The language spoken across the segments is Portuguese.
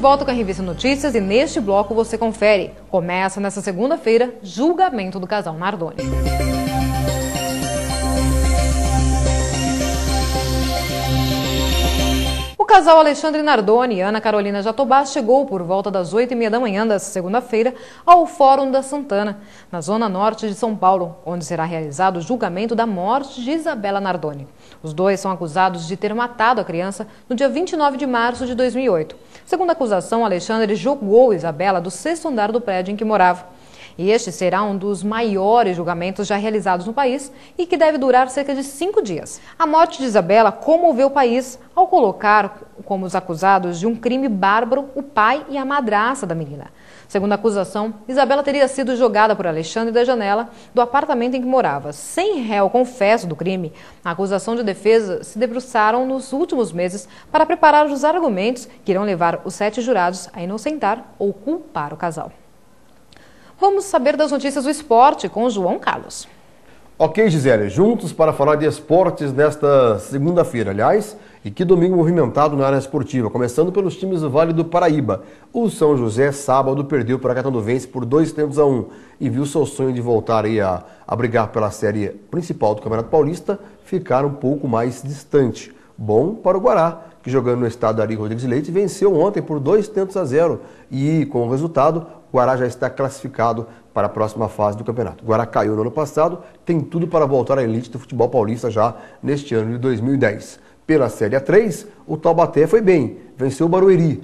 volta com a Revista Notícias e neste bloco você confere. Começa nesta segunda-feira, julgamento do casal Nardoni. O casal Alexandre Nardoni e Ana Carolina Jatobá chegou por volta das 8h30 da manhã desta segunda-feira ao Fórum da Santana, na zona norte de São Paulo, onde será realizado o julgamento da morte de Isabela Nardoni. Os dois são acusados de ter matado a criança no dia 29 de março de 2008. Segundo a acusação, Alexandre jogou Isabela do 6º andar do prédio em que morava. E este será um dos maiores julgamentos já realizados no país e que deve durar cerca de 5 dias. A morte de Isabela comoveu o país ao colocar como os acusados de um crime bárbaro o pai e a madrasta da menina. Segundo a acusação, Isabela teria sido jogada por Alexandre da janela do apartamento em que morava. Sem réu confesso do crime, a acusação de defesa se debruçaram nos últimos meses para preparar os argumentos que irão levar os 7 jurados a inocentar ou culpar o casal. Vamos saber das notícias do esporte com o João Carlos. Ok, Gisele, juntos para falar de esportes nesta segunda-feira, aliás, e que domingo movimentado na área esportiva, começando pelos times do Vale do Paraíba. O São José, sábado, perdeu para a Catanduvense por 2-1 e viu seu sonho de voltar aí a brigar pela série principal do Campeonato Paulista ficar um pouco mais distante. Bom para o Guará, que jogando no estado Ari Rodrigues Leite, venceu ontem por 2-0 e, com o resultado, o Guará já está classificado para a próxima fase do campeonato. O Guará caiu no ano passado, tem tudo para voltar à elite do futebol paulista já neste ano de 2010. Pela Série A3, o Taubaté foi bem, venceu o Barueri,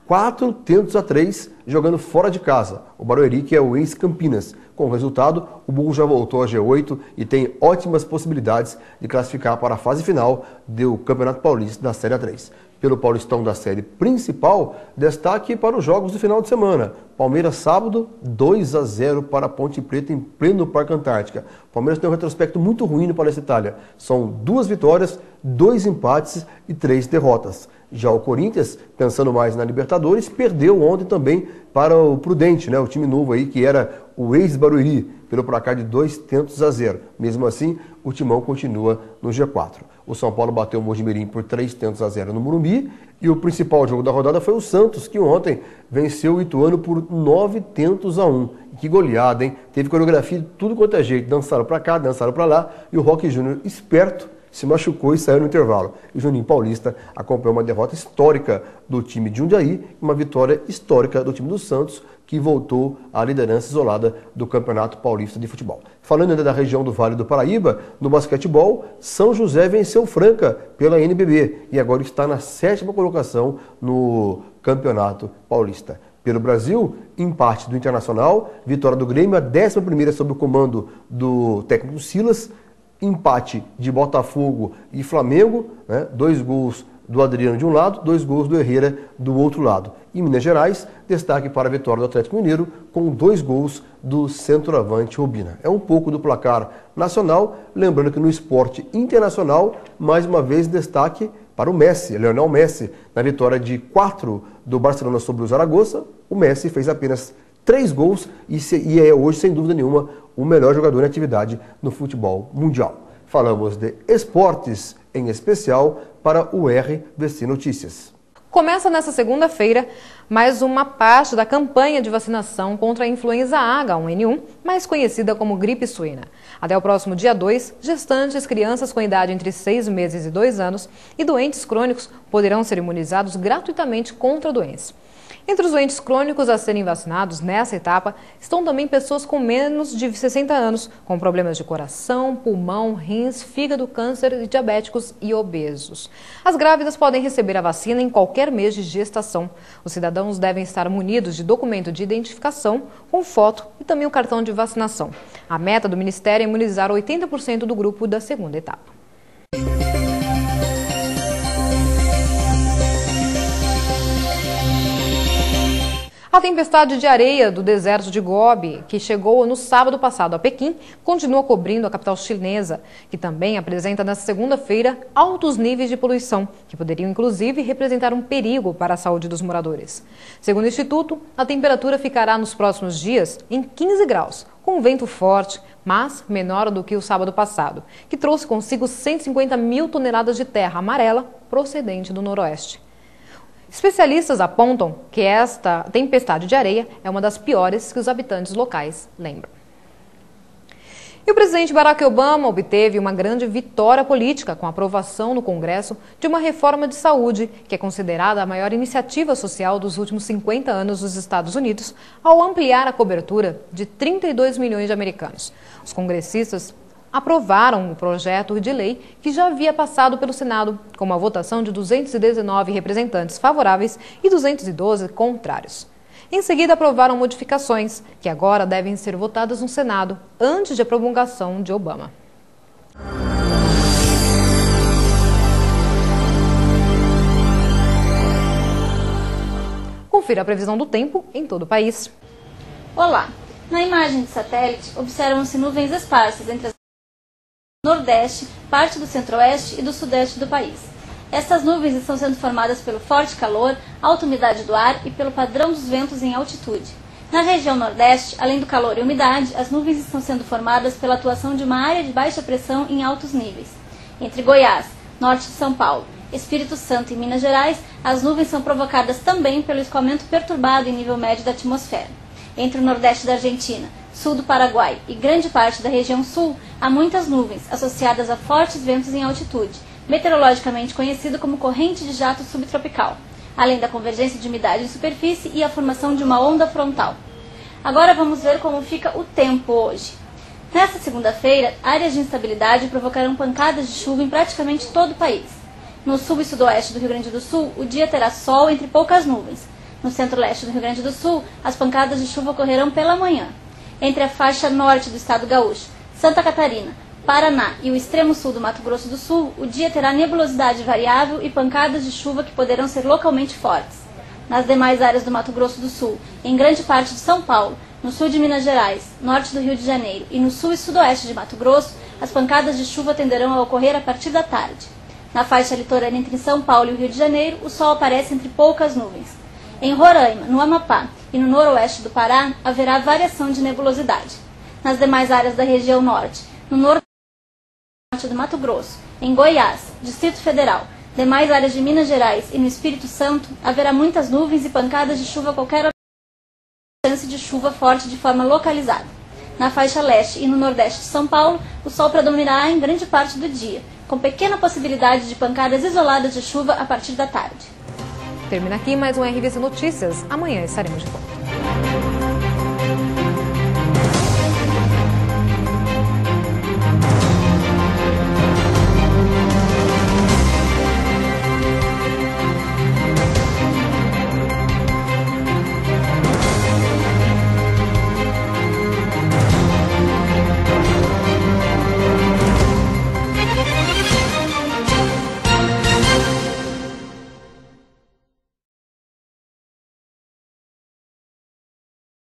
4-3, jogando fora de casa. O Barueri, que é o ex-Campinas. Com o resultado, o Burro já voltou a G8 e tem ótimas possibilidades de classificar para a fase final do Campeonato Paulista da Série A3. Pelo Paulistão da série principal, destaque para os jogos do final de semana. Palmeiras sábado, 2-0 para a Ponte Preta em pleno Parque Antártica. Palmeiras tem um retrospecto muito ruim no Palestra Itália. São 2 vitórias, 2 empates e 3 derrotas. Já o Corinthians, pensando mais na Libertadores, perdeu ontem também para o Prudente, né? O time novo aí que era o ex-Barueri, pelo placar de 2-0. Mesmo assim, o Timão continua no G4. O São Paulo bateu o Mojimirim por 3-0 no Morumbi e o principal jogo da rodada foi o Santos, que ontem venceu o Ituano por 9-1. E que goleada, hein? Teve coreografia de tudo quanto é jeito, dançaram para cá, dançaram para lá e o Roque Júnior, esperto, se machucou e saiu no intervalo. E o Juninho Paulista acompanhou uma derrota histórica do time de Jundiaí e uma vitória histórica do time do Santos, que voltou à liderança isolada do Campeonato Paulista de Futebol. Falando ainda da região do Vale do Paraíba, no basquetebol, São José venceu Franca pela NBB e agora está na 7ª colocação no Campeonato Paulista. Pelo Brasil, empate do Internacional, vitória do Grêmio, a 11ª sob o comando do técnico Silas, empate de Botafogo e Flamengo, né? 2 gols do Adriano de um lado, 2 gols do Herrera do outro lado. Em Minas Gerais, destaque para a vitória do Atlético Mineiro, com 2 gols do centroavante Robina. É um pouco do placar nacional, lembrando que no esporte internacional, mais uma vez destaque para o Messi, Lionel Messi, na vitória de 4 do Barcelona sobre o Zaragoza. O Messi fez apenas 3 gols e é hoje, sem dúvida nenhuma, o melhor jogador em atividade no futebol mundial. Falamos de esportes, em especial para o RVC Notícias. Começa nesta segunda-feira mais uma parte da campanha de vacinação contra a influenza H1N1, mais conhecida como gripe suína. Até o próximo dia 2, gestantes, crianças com idade entre 6 meses e 2 anos e doentes crônicos poderão ser imunizados gratuitamente contra a doença. Entre os doentes crônicos a serem vacinados nessa etapa estão também pessoas com menos de 60 anos, com problemas de coração, pulmão, rins, fígado, câncer, diabéticos e obesos. As grávidas podem receber a vacina em qualquer mês de gestação. Os cidadãos devem estar munidos de documento de identificação, com foto e também o cartão de vacinação. A meta do Ministério é imunizar 80% do grupo da segunda etapa. A tempestade de areia do deserto de Gobi, que chegou no sábado passado a Pequim, continua cobrindo a capital chinesa, que também apresenta nesta segunda-feira altos níveis de poluição, que poderiam inclusive representar um perigo para a saúde dos moradores. Segundo o Instituto, a temperatura ficará nos próximos dias em 15 graus, com vento forte, mas menor do que o sábado passado, que trouxe consigo 150 mil toneladas de terra amarela procedente do noroeste. Especialistas apontam que esta tempestade de areia é uma das piores que os habitantes locais lembram. E o presidente Barack Obama obteve uma grande vitória política com a aprovação no Congresso de uma reforma de saúde, que é considerada a maior iniciativa social dos últimos 50 anos dos Estados Unidos, ao ampliar a cobertura de 32 milhões de americanos. Os congressistas aprovaram o projeto de lei que já havia passado pelo Senado, com uma votação de 219 representantes favoráveis e 212 contrários. Em seguida, aprovaram modificações, que agora devem ser votadas no Senado, antes de a promulgação de Obama. Confira a previsão do tempo em todo o país. Olá! Na imagem de satélite, observam-se nuvens esparsas entre as Nordeste, parte do Centro-Oeste e do Sudeste do país. Estas nuvens estão sendo formadas pelo forte calor, alta umidade do ar e pelo padrão dos ventos em altitude. Na região Nordeste, além do calor e umidade, as nuvens estão sendo formadas pela atuação de uma área de baixa pressão em altos níveis. Entre Goiás, norte de São Paulo, Espírito Santo e Minas Gerais, as nuvens são provocadas também pelo escoamento perturbado em nível médio da atmosfera. Entre o Nordeste da Argentina, sul do Paraguai e grande parte da região sul, há muitas nuvens associadas a fortes ventos em altitude, meteorologicamente conhecido como corrente de jato subtropical, além da convergência de umidade em superfície e a formação de uma onda frontal. Agora vamos ver como fica o tempo hoje. Nesta segunda-feira, áreas de instabilidade provocarão pancadas de chuva em praticamente todo o país. No sul e sudoeste do Rio Grande do Sul, o dia terá sol entre poucas nuvens. No centro-leste do Rio Grande do Sul, as pancadas de chuva ocorrerão pela manhã. Entre a faixa norte do estado gaúcho, Santa Catarina, Paraná e o extremo sul do Mato Grosso do Sul, o dia terá nebulosidade variável e pancadas de chuva que poderão ser localmente fortes. Nas demais áreas do Mato Grosso do Sul, em grande parte de São Paulo, no sul de Minas Gerais, norte do Rio de Janeiro e no sul e sudoeste de Mato Grosso, as pancadas de chuva tenderão a ocorrer a partir da tarde. Na faixa litorânea entre São Paulo e o Rio de Janeiro, o sol aparece entre poucas nuvens. Em Roraima, no Amapá e no noroeste do Pará, haverá variação de nebulosidade. Nas demais áreas da região norte, no norte do Mato Grosso, em Goiás, Distrito Federal, demais áreas de Minas Gerais e no Espírito Santo, haverá muitas nuvens e pancadas de chuva a qualquer hora, chance de chuva forte de forma localizada. Na faixa leste e no nordeste de São Paulo, o sol predominará em grande parte do dia, com pequena possibilidade de pancadas isoladas de chuva a partir da tarde. Termina aqui mais um RVC Notícias. Amanhã estaremos de volta.